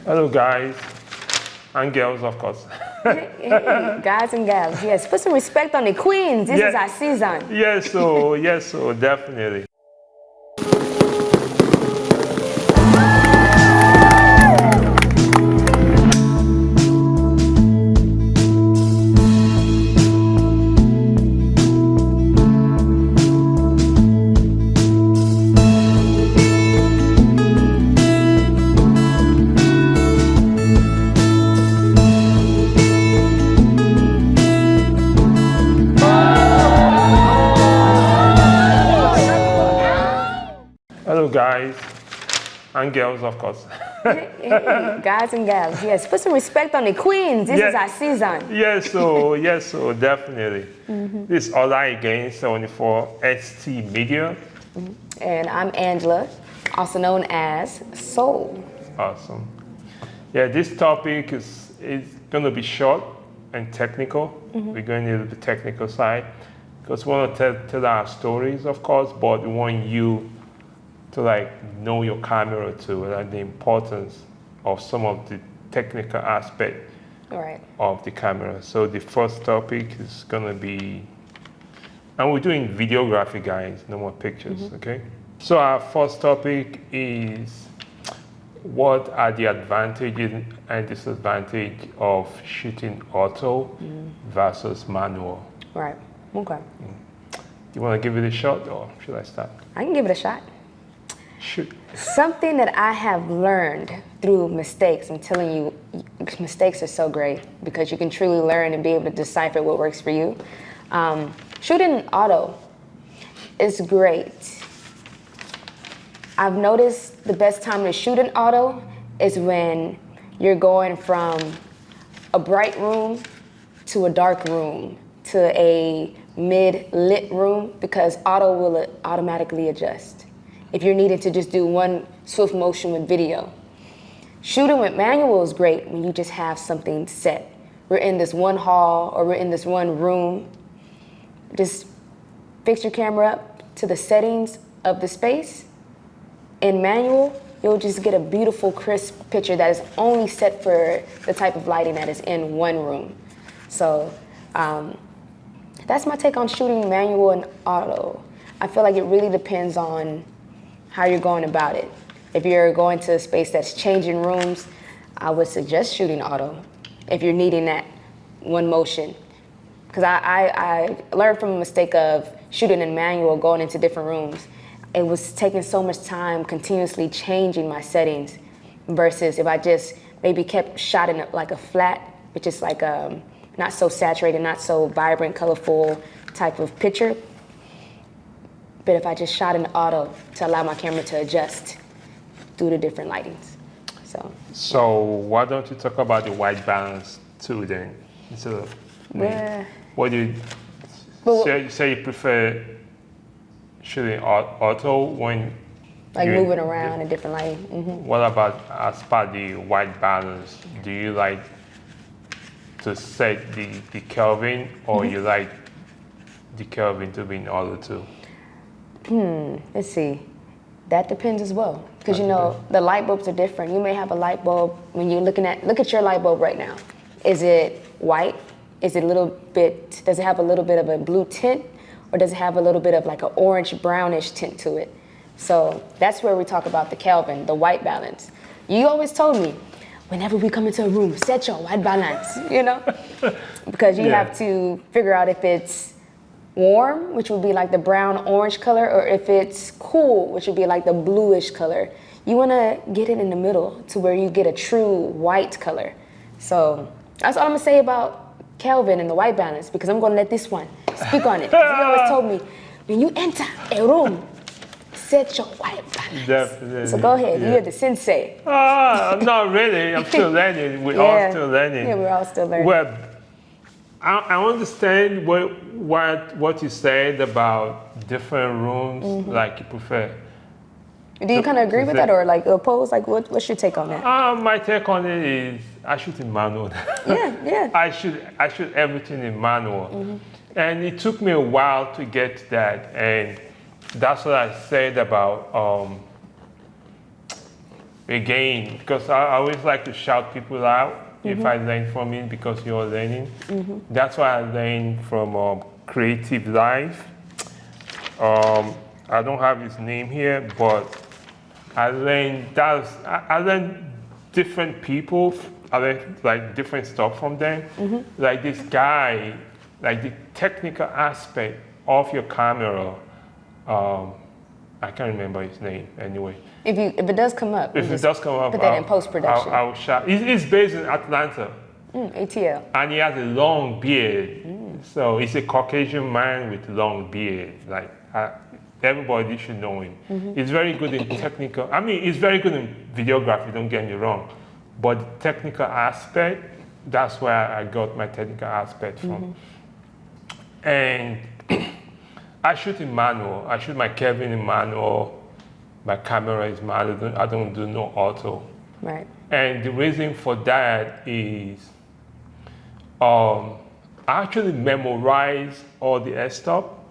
Hello, guys and girls, of course. Hey, guys and gals, yes, put some respect on the queens. This is our season. Yes, so definitely. Hello, guys and girls, of course. Hey, guys and gals, yes, put some respect on the queens. This is our season. Yes, so definitely. This is Ola again, 74stmedia. And I'm Angela, also known as Soul. Awesome. Yeah, this topic is going to be short and technical. We're going to the technical side because we want to tell our stories, of course, but we want you to know your camera too, and the importance of some of the technical aspect of the camera. So the first topic is gonna be, and we're doing videography, guys, no more pictures, okay? So our first topic is, what are the advantages and disadvantages of shooting auto versus manual? Right, okay. Do you wanna give it a shot or should I start? I can give it a shot. Shoot. Something that I have learned through mistakes, I'm telling you, mistakes are so great because you can truly learn and be able to decipher what works for you. Shooting auto is great. I've noticed the best time to shoot an auto is when you're going from a bright room to a dark room to a mid-lit room, because auto will automatically adjust if you're needed to just do one swift motion with video. Shooting with manual is great when you just have something set. We're in this one hall or we're in this one room. Just fix your camera up to the settings of the space. In manual, you'll just get a beautiful, crisp picture that is only set for the type of lighting that is in one room. So that's my take on shooting manual and auto. I feel like it really depends on how you're going about it. If you're going to a space that's changing rooms, I would suggest shooting auto if you're needing that one motion. Because I learned from a mistake of shooting in manual, going into different rooms. It was taking so much time continuously changing my settings versus if I just maybe kept shot in like a flat, which is like not so saturated, not so vibrant, colorful type of picture. But if I just shot in auto to allow my camera to adjust through the different lightings. So why don't you talk about the white balance too then? Instead of, what do you say you prefer shooting auto when moving around in different lighting? What about as part of the white balance? Do you like to set the Kelvin or you like the Kelvin to be in auto too? Let's see. That depends as well. Because the light bulbs are different. You may have a light bulb when you're look at your light bulb right now. Is it white? Is it does it have a little bit of a blue tint? Or does it have a little bit of like an orange brownish tint to it? So that's where we talk about the Kelvin, the white balance. You always told me, whenever we come into a room, set your white balance, Because you have to figure out if it's warm, which would be like the brown orange color, or if it's cool, which would be like the bluish color. You want to get it in the middle to where you get a true white color. So that's all I'm gonna say about Kelvin and the white balance, because I'm gonna let this one speak on it. He always told me, when you enter a room, set your white balance. Definitely. So go ahead, you're the sensei. Not really, I'm still learning. We're all still learning. Yeah, we're all still learning. Well, I understand what you said about different rooms, like you prefer. Do you kind of agree with that or like oppose? Like what's your take on that? My take on it is I shoot in manual. Yeah. I shoot everything in manual. And it took me a while to get that. And that's what I said about again, because I always like to shout people out if I learn from it because you're learning. That's why I learned from Creative Life. I don't have his name here, but I learned I learned different people. I learned like different stuff from them. Like this guy, like the technical aspect of your camera. I can't remember his name anyway. If it does come up, If it does come up, put that in post-production. I'll shout. He's based in Atlanta. ATL. And he has a long beard. So he's a Caucasian man with long beard. Like everybody should know him. He's very good in technical. I mean, he's very good in videography. Don't get me wrong, but the technical aspect, that's where I got my technical aspect from. And I shoot in manual. I shoot my Kevin in manual. My camera is manual. I don't do no auto. Right. And the reason for that is I actually memorize all the f-stop.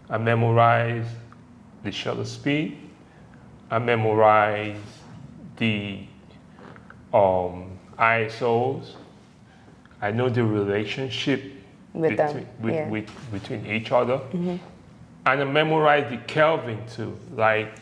I memorize the shutter speed. I memorize the ISOs. I know the relationship between each other. And I memorize the Kelvin too. Like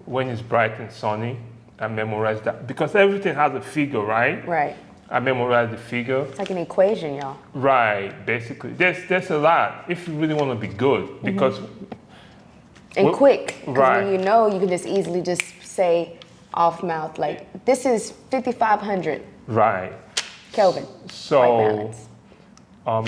when it's bright and sunny, I memorize that because everything has a figure, right? Right. I memorize the figure. It's like an equation, y'all. Right, basically. There's a lot if you really want to be good because and quick. Because right. when you know, you can just easily just say off mouth like, this is 5,500 right. Kelvin. So white balance.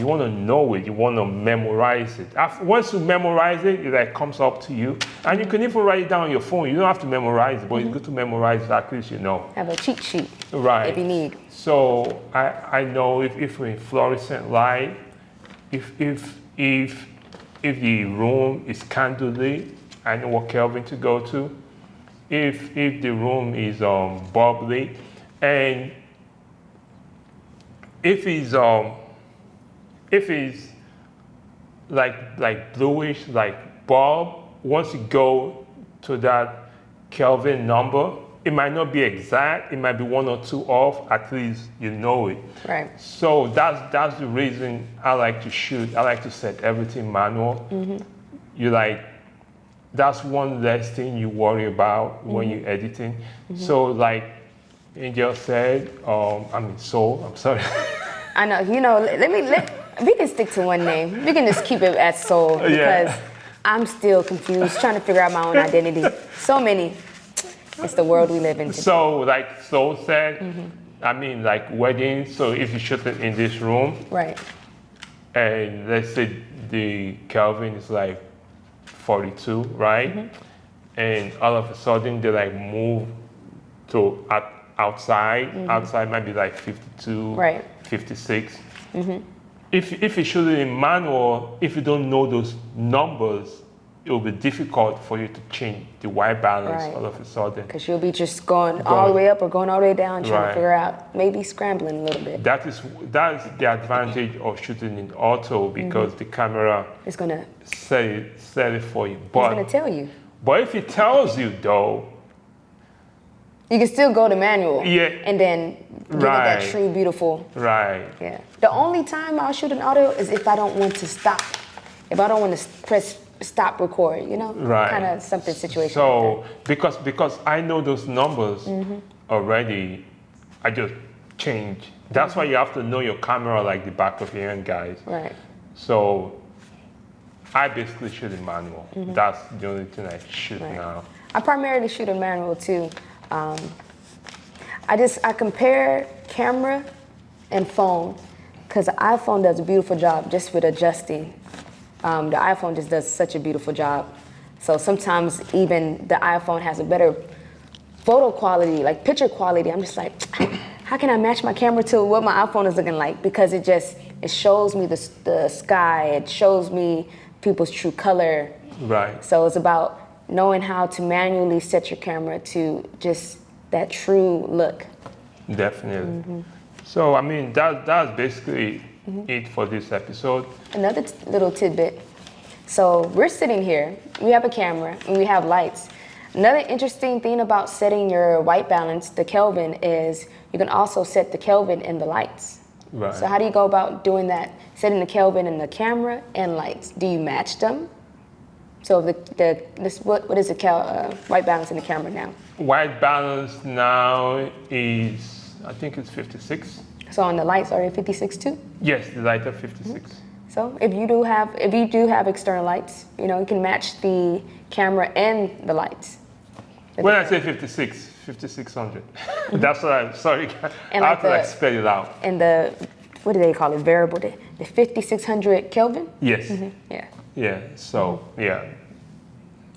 You want to know it. You want to memorize it. Once you memorize it, it like comes up to you, and you can even write it down on your phone. You don't have to memorize it, but it's good to memorize it, at least you know. Have a cheat sheet. Right. If you need. So I know if we're in fluorescent light, if the room is candlelit, I know what Kelvin to go to. If the room is bulb lit, and if it's like bluish, like bulb, once you go to that Kelvin number, it might not be exact, it might be 1 or 2 off, at least you know it. Right. So that's the reason I like to shoot. I like to set everything manual. You like, that's one less thing you worry about when you're editing. So like Angel said, I'm sorry. I know, we can stick to one name. We can just keep it at Soul because I'm still confused, trying to figure out my own identity. So many. It's the world we live in today. So like Soul said, I mean like weddings, so if you shoot it in this room, right, and let's say the Kelvin is like 42, right? And all of a sudden they like move to outside. Outside might be like 52, right, 56. If you shoot it in manual, if you don't know those numbers, it will be difficult for you to change the white balance all of a sudden. Because you'll be just going all the way up or going all the way down, trying to figure out, maybe scrambling a little bit. That's the advantage of shooting in auto because the camera is gonna set it for you. It's gonna tell you. But if it tells you though, you can still go to manual. Yeah. And then give it that true, beautiful. Right. Yeah. The only time I'll shoot an auto is if I don't want to stop. If I don't want to press stop record, you know? Right. Kind of something situation. So, because I know those numbers already, I just change. That's why you have to know your camera like the back of your hand, guys. Right. So, I basically shoot in manual. That's the only thing I shoot now. I primarily shoot in manual too. I compare camera and phone because the iPhone does a beautiful job just with adjusting. The iPhone just does such a beautiful job. So sometimes even the iPhone has a better photo quality, like picture quality. I'm just like, how can I match my camera to what my iPhone is looking like? Because it shows me the sky, it shows me people's true color. Right. So it's about knowing how to manually set your camera to just that true look. Definitely. So, I mean, that's basically it for this episode. Another little tidbit. So we're sitting here, we have a camera, and we have lights. Another interesting thing about setting your white balance, the Kelvin, is you can also set the Kelvin in the lights. Right. So how do you go about doing that? Setting the Kelvin in the camera and lights. Do you match them? So what is the white balance in the camera now? White balance now is, I think it's 56. So on the lights are they 56 too? Yes, the light are 56. So if you do have external lights, you can match the camera and the lights. When I say 56, 5600. That's what I'm sorry. And I have to spell it out. And what do they call it? Variable, the 5600 Kelvin? Yes. Yeah. Yeah. So yeah.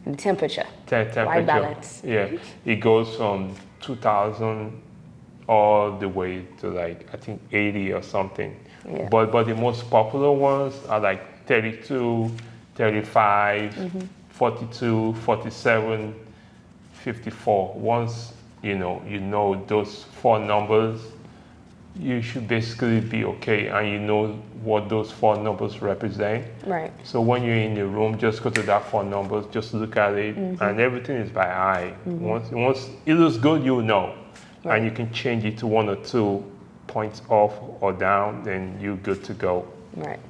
The temperature. Temperature. White balance. Yeah. It goes from 2000 all the way to like I think 80 or something. Yeah. But the most popular ones are like 32, 35, 42, 47, 54. Once you know those four numbers, you should basically be okay, and you know what those four numbers represent. Right. So when you're in the room, just go to that four numbers, just look at it, and everything is by eye. Once it looks good, you'll know. Right. And you can change it to 1 or 2 points off or down, then you're good to go. Right.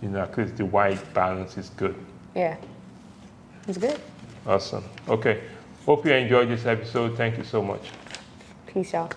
Because the white balance is good. Yeah. It's good. Awesome. Okay. Hope you enjoyed this episode. Thank you so much. Peace, y'all.